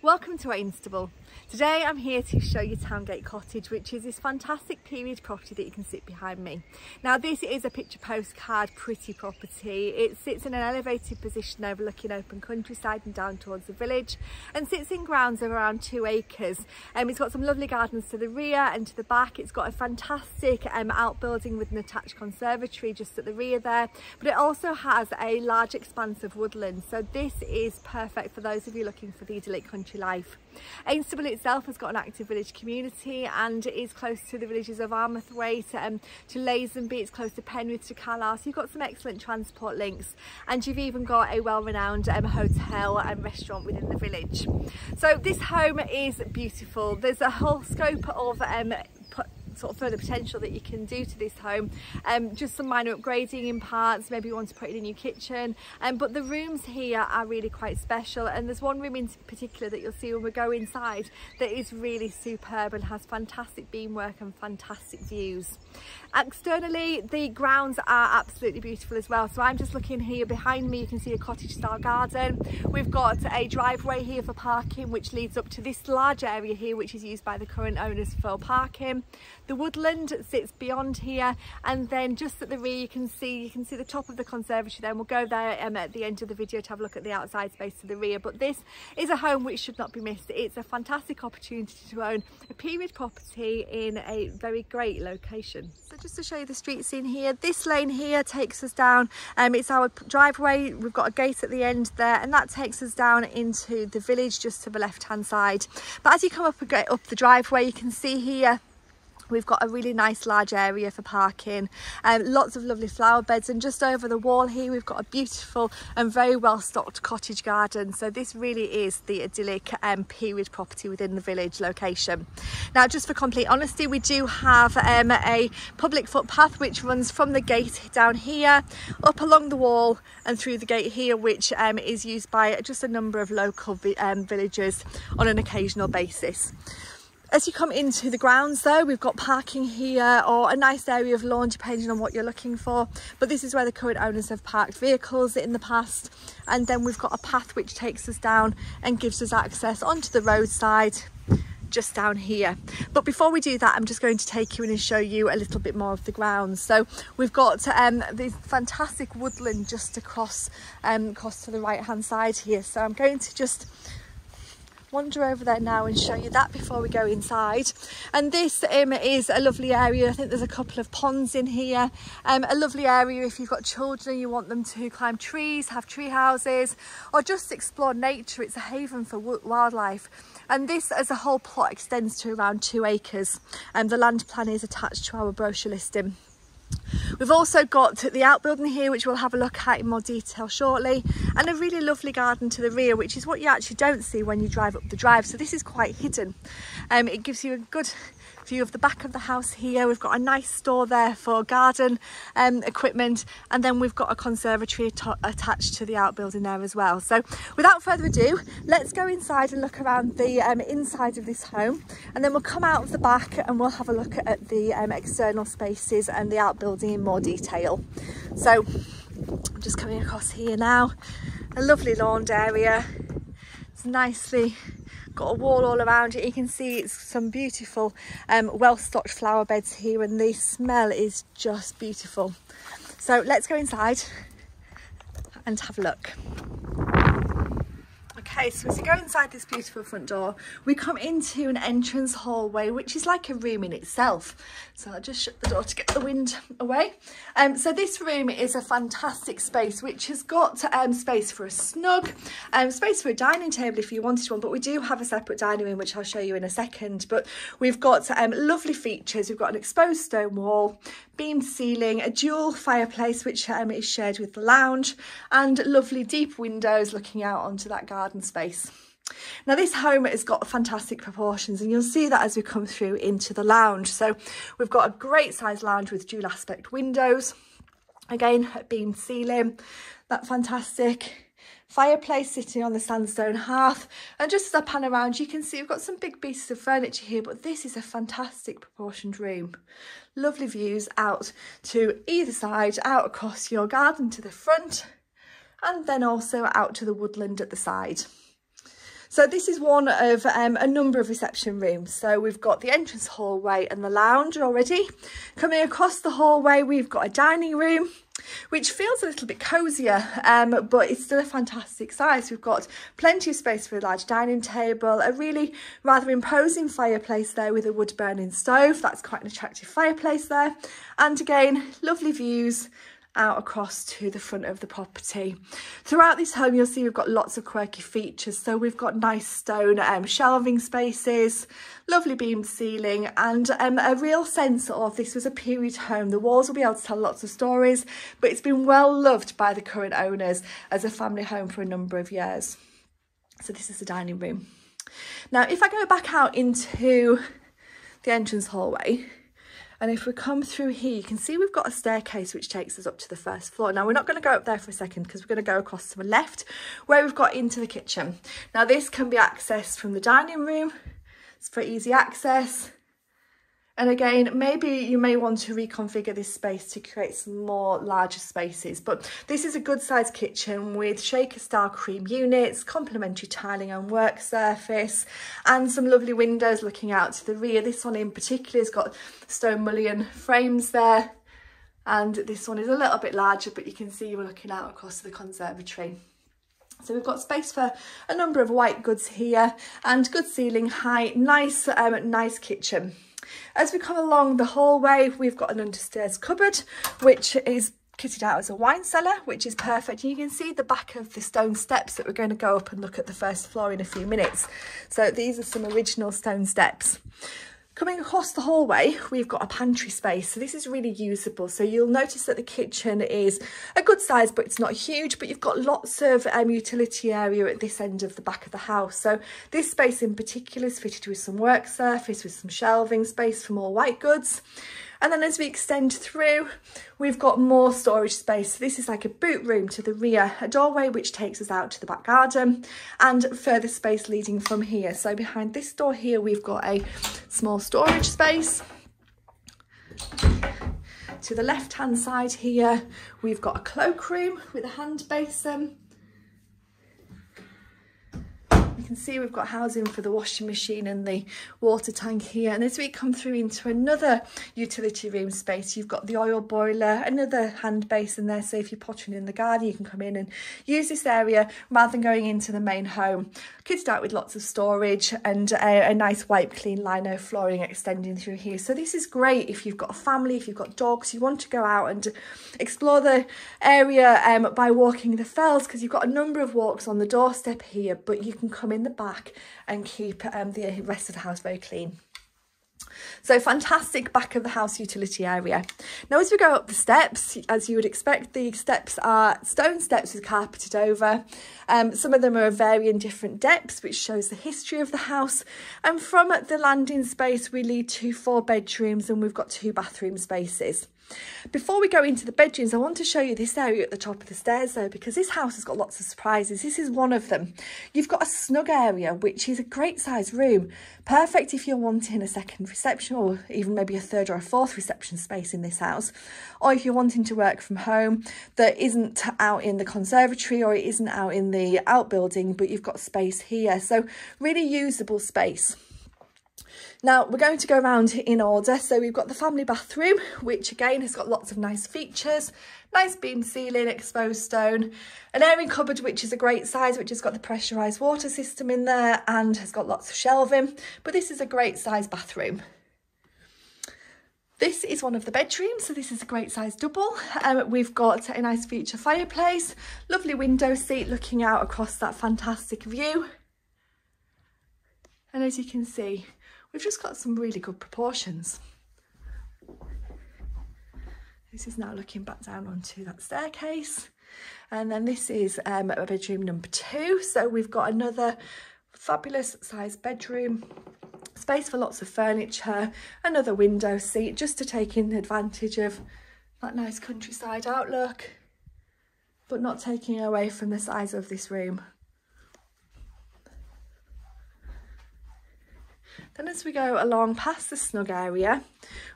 Welcome to Ainstable. Today I'm here to show you Towngate Cottage, which is this fantastic period property that you can see behind me. Now this is a picture postcard pretty property. It sits in an elevated position overlooking open countryside and down towards the village, and sits in grounds of around 2 acres. It's got some lovely gardens to the rear and to the back. It's got a fantastic outbuilding with an attached conservatory just at the rear there, but it also has a large expanse of woodland, so this is perfect for those of you looking for the idyllic country life. Ainstable itself has got an active village community and it is close to the villages of Armathwaite, to Lazenby. It's close to Penrith, to Carlisle, so you've got some excellent transport links, and you've even got a well-renowned hotel and restaurant within the village. So this home is beautiful. There's a whole scope of sort of further potential that you can do to this home, just some minor upgrading in parts. Maybe you want to put in a new kitchen, but the rooms here are really quite special, and there's one room in particular that you'll see when we go inside that is really superb and has fantastic beamwork and fantastic views. Externally, the grounds are absolutely beautiful as well. So I'm just looking here behind me, you can see a cottage style garden. We've got a driveway here for parking which leads up to this large area here which is used by the current owners for parking. The woodland sits beyond here, and then just at the rear you can see the top of the conservatory there, and we'll go there at the end of the video to have a look at the outside space to the rear. But this is a home which should not be missed. It's a fantastic opportunity to own a period property in a very great location. So just to show you the street scene here, this lane here takes us down, it's our driveway. We've got a gate at the end there, and that takes us down into the village just to the left hand side. But as you come up the driveway, you can see here we've got a really nice large area for parking, lots of lovely flower beds, and just over the wall here we've got a beautiful and very well stocked cottage garden. So this really is the idyllic period property within the village location. Now just for complete honesty, we do have a public footpath which runs from the gate down here, up along the wall and through the gate here, which is used by just a number of local villagers on an occasional basis. As you come into the grounds though, we've got parking here, or a nice area of lawn depending on what you're looking for, but this is where the current owners have parked vehicles in the past. And then we've got a path which takes us down and gives us access onto the roadside just down here. But before we do that, I'm just going to take you in and show you a little bit more of the grounds. So we've got this fantastic woodland just across to the right hand side here, so I'm going to just wander over there now and show you that before we go inside. And this is a lovely area. I think there's a couple of ponds in here, a lovely area if you've got children, you want them to climb trees, have tree houses, or just explore nature. It's a haven for wildlife, and this as a whole plot extends to around 2 acres, and the land plan is attached to our brochure listing. We've also got the outbuilding here, which we'll have a look at in more detail shortly, and a really lovely garden to the rear, which is what you actually don't see when you drive up the drive. So this is quite hidden. It gives you a good view of the back of the house here. We've got a nice store there for garden equipment, and then we've got a conservatory attached to the outbuilding there as well. So without further ado, let's go inside and look around the inside of this home, and then we'll come out of the back and we'll have a look at the external spaces and the outbuilding in more detail. So I'm just coming across here now. A lovely lawned area. It's nicely got a wall all around it. You can see it's some beautiful well-stocked flower beds here, and the smell is just beautiful. So let's go inside and have a look. Okay, so as you go inside this beautiful front door, we come into an entrance hallway, which is like a room in itself. So I'll just shut the door to get the wind away. So this room is a fantastic space, which has got space for a snug, space for a dining table if you wanted one, but we do have a separate dining room, which I'll show you in a second. But we've got lovely features. We've got an exposed stone wall, beamed ceiling, a dual fireplace, which is shared with the lounge, and lovely deep windows looking out onto that garden space. Now this home has got fantastic proportions, and you'll see that as we come through into the lounge. So we've got a great sized lounge with dual aspect windows, again a beamed ceiling, that fantastic fireplace sitting on the sandstone hearth, and just as I pan around you can see we've got some big pieces of furniture here, but this is a fantastic proportioned room. Lovely views out to either side, out across your garden to the front, and then also out to the woodland at the side. So this is one of a number of reception rooms. So we've got the entrance hallway and the lounge already. Coming across the hallway, we've got a dining room, which feels a little bit cosier, but it's still a fantastic size. We've got plenty of space for a large dining table, a really rather imposing fireplace there with a wood burning stove. That's quite an attractive fireplace there. And again, lovely views out across to the front of the property. Throughout this home, you'll see we've got lots of quirky features. So we've got nice stone shelving spaces, lovely beamed ceiling, and a real sense of this was a period home. The walls will be able to tell lots of stories, but it's been well loved by the current owners as a family home for a number of years. So this is the dining room. Now, if I go back out into the entrance hallway, and if we come through here, you can see we've got a staircase which takes us up to the first floor. Now, we're not going to go up there for a second because we're going to go across to the left where we've got into the kitchen. Now, this can be accessed from the dining room. It's for easy access. And again, maybe you may want to reconfigure this space to create some more larger spaces. But this is a good sized kitchen with shaker style cream units, complementary tiling and work surface, and some lovely windows looking out to the rear. This one in particular has got stone mullion frames there. And this one is a little bit larger, but you can see we're looking out across the conservatory. So we've got space for a number of white goods here and good ceiling height, nice kitchen. As we come along the hallway, we've got an understairs cupboard, which is kitted out as a wine cellar, which is perfect. And you can see the back of the stone steps that we're going to go up and look at the first floor in a few minutes. So these are some original stone steps. Coming across the hallway, we've got a pantry space. So this is really usable. So you'll notice that the kitchen is a good size, but it's not huge, but you've got lots of utility area at this end of the back of the house. So this space in particular is fitted with some work surface, with some shelving space for more white goods. And then as we extend through, we've got more storage space. So this is like a boot room to the rear, a doorway which takes us out to the back garden, and further space leading from here. So behind this door here, we've got a small storage space. To the left-hand side here, we've got a cloakroom with a hand basin. You can see we've got housing for the washing machine and the water tank here. And as we come through into another utility room space, you've got the oil boiler, another hand basin there. So if you're pottering in the garden, you can come in and use this area rather than going into the main home. Kitted out with lots of storage and a nice wipe clean lino flooring extending through here. So this is great if you've got a family, if you've got dogs, you want to go out and explore the area by walking the fells, because you've got a number of walks on the doorstep here, but you can come in the back and keep the rest of the house very clean. So fantastic back of the house utility area. Now as we go up the steps, as you would expect, the steps are stone steps with carpeted over. Some of them are of varying different depths, which shows the history of the house. And from the landing space, we lead to 4 bedrooms and we've got 2 bathroom spaces. Before we go into the bedrooms, I want to show you this area at the top of the stairs though, because this house has got lots of surprises. This is one of them. You've got a snug area, which is a great size room. Perfect if you're wanting a second reception, or even maybe a 3rd or a 4th reception space in this house. Or if you're wanting to work from home that isn't out in the conservatory or it isn't out in the outbuilding, but you've got space here. So really usable space. Now we're going to go around in order. So we've got the family bathroom, which again has got lots of nice features, nice beam ceiling, exposed stone, an airing cupboard, which is a great size, which has got the pressurised water system in there and has got lots of shelving. But this is a great size bathroom. This is one of the bedrooms, so this is a great size double. We've got a nice feature fireplace, lovely window seat looking out across that fantastic view. And as you can see, we've just got some really good proportions. This is now looking back down onto that staircase. And then this is bedroom number 2. So we've got another fabulous size bedroom, space for lots of furniture, another window seat just to take in advantage of that nice countryside outlook, but not taking away from the size of this room. Then as we go along past the snug area,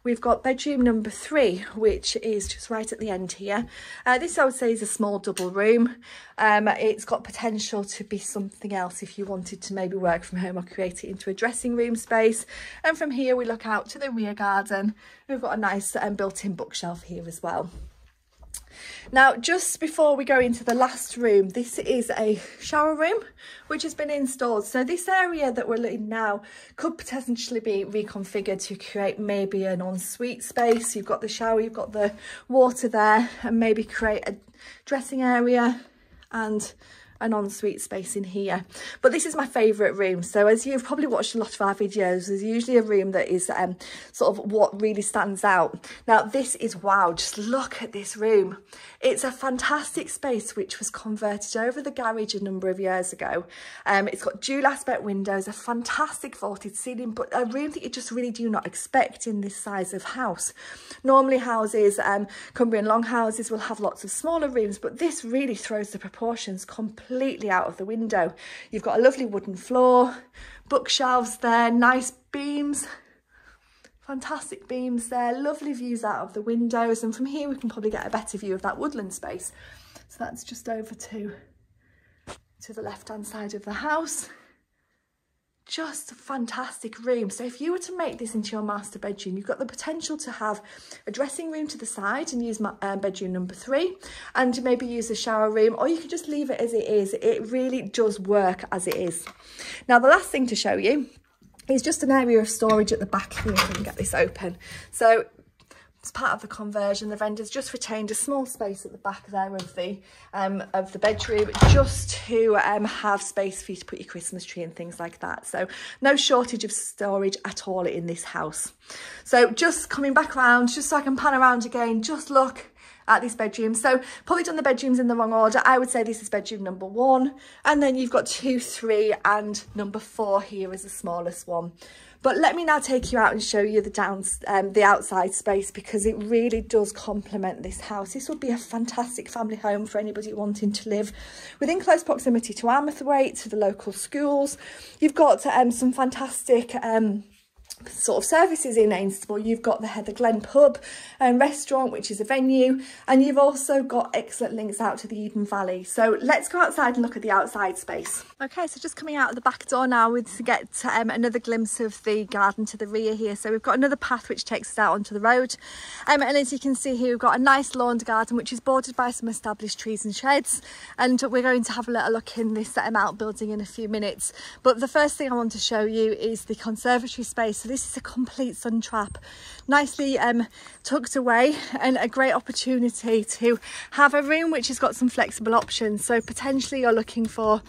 we've got bedroom number 3, which is just right at the end here. This I would say is a small double room. It's got potential to be something else if you wanted to maybe work from home or create it into a dressing room space. And from here we look out to the rear garden. We've got a nice built-in bookshelf here as well. Now, just before we go into the last room, this is a shower room which has been installed. So this area that we're looking now could potentially be reconfigured to create maybe an ensuite space. You've got the shower, you've got the water there, and maybe create a dressing area and an ensuite space in here. But this is my favourite room. So as you've probably watched a lot of our videos, there's usually a room that is sort of what really stands out. Now this is, wow, just look at this room. It's a fantastic space which was converted over the garage a number of years ago. It's got dual aspect windows, a fantastic vaulted ceiling, but a room that you just really do not expect in this size of house. Normally houses, Cumbrian long houses, will have lots of smaller rooms, but this really throws the proportions completely out of the window. You've got a lovely wooden floor, bookshelves there, nice beams, fantastic beams there, lovely views out of the windows, and from here we can probably get a better view of that woodland space. So that's just over to the left hand side of the house. Just a fantastic room. So if you were to make this into your master bedroom, you've got the potential to have a dressing room to the side and use my bedroom number 3, and maybe use the shower room, or you could just leave it as it is. It really does work as it is. Now the last thing to show you is just an area of storage at the back here, if I can get this open. So as part of the conversion, the vendors just retained a small space at the back there of the bedroom, just to have space for you to put your Christmas tree and things like that. So no shortage of storage at all in this house. So just coming back around, just so I can pan around again, just look at this bedroom. So probably done the bedrooms in the wrong order. I would say this is bedroom number 1, and then you've got 2, 3, and number 4 here is the smallest one. But let me now take you out and show you the outside space, because it really does complement this house. This would be a fantastic family home for anybody wanting to live within close proximity to Armathwaite, to the local schools. You've got some fantastic sort of services in Ainstable. You've got the Heather Glen pub and restaurant, which is a venue, and you've also got excellent links out to the Eden Valley. So let's go outside and look at the outside space. Okay, so just coming out of the back door now to get another glimpse of the garden to the rear here. So we've got another path which takes us out onto the road, and as you can see here, we've got a nice lawned garden which is bordered by some established trees and sheds, and we're going to have a little look in this outbuilding in a few minutes. But the first thing I want to show you is the conservatory space. So this is a complete sun trap, nicely tucked away, and a great opportunity to have a room which has got some flexible options. So potentially you're looking for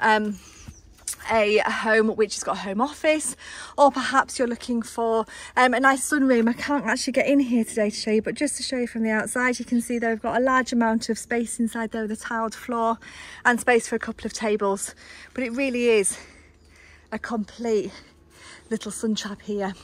a home which has got a home office, or perhaps you're looking for a nice sunroom. I can't actually get in here today to show you, but just to show you from the outside, you can see they've got a large amount of space inside there with a tiled floor and space for a couple of tables. But it really is a complete little sun trap here.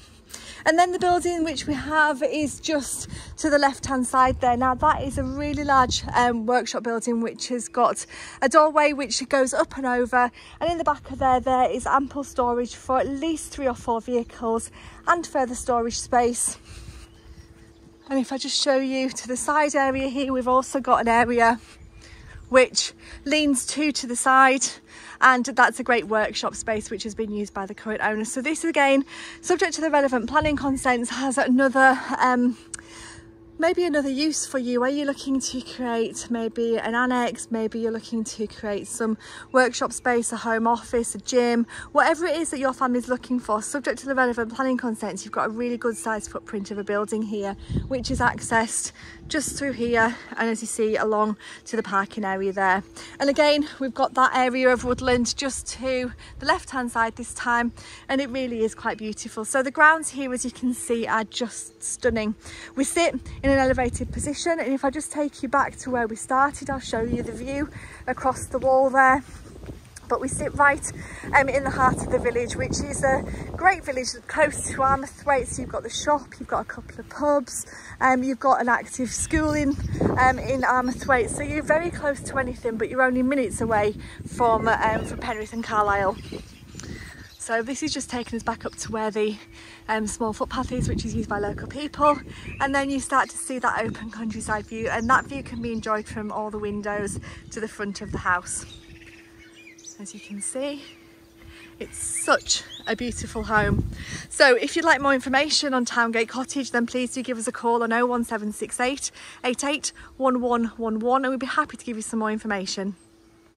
And then the building which we have is just to the left hand side there. Now that is a really large workshop building which has got a doorway which goes up and over, and in the back of there is ample storage for at least 3 or 4 vehicles and further storage space. And if I just show you to the side area here, we've also got an area which leans to the side, and that's a great workshop space which has been used by the current owner. So this, again, subject to the relevant planning consents, has another maybe another use for you. Are you looking to create maybe an annex? Maybe you're looking to create some workshop space, a home office, a gym, whatever it is that your family's looking for, subject to the relevant planning consents. You've got a really good sized footprint of a building here, which is accessed just through here, and as you see, along to the parking area there. And again, we've got that area of woodland just to the left hand side this time, and it really is quite beautiful. So the grounds here, as you can see, are just stunning. We sit in an elevated position, and if I just take you back to where we started, I'll show you the view across the wall there. But we sit right in the heart of the village, which is a great village close to Armathwaite. So you've got the shop, you've got a couple of pubs, you've got an active school in Armathwaite. So you're very close to anything, but you're only minutes away from Penrith and Carlisle. So this is just taking us back up to where the small footpath is, which is used by local people, and then you start to see that open countryside view, and that view can be enjoyed from all the windows to the front of the house. As you can see, it's such a beautiful home. So if you'd like more information on Towngate Cottage, then please do give us a call on 01768 88 1111 and we'd be happy to give you some more information.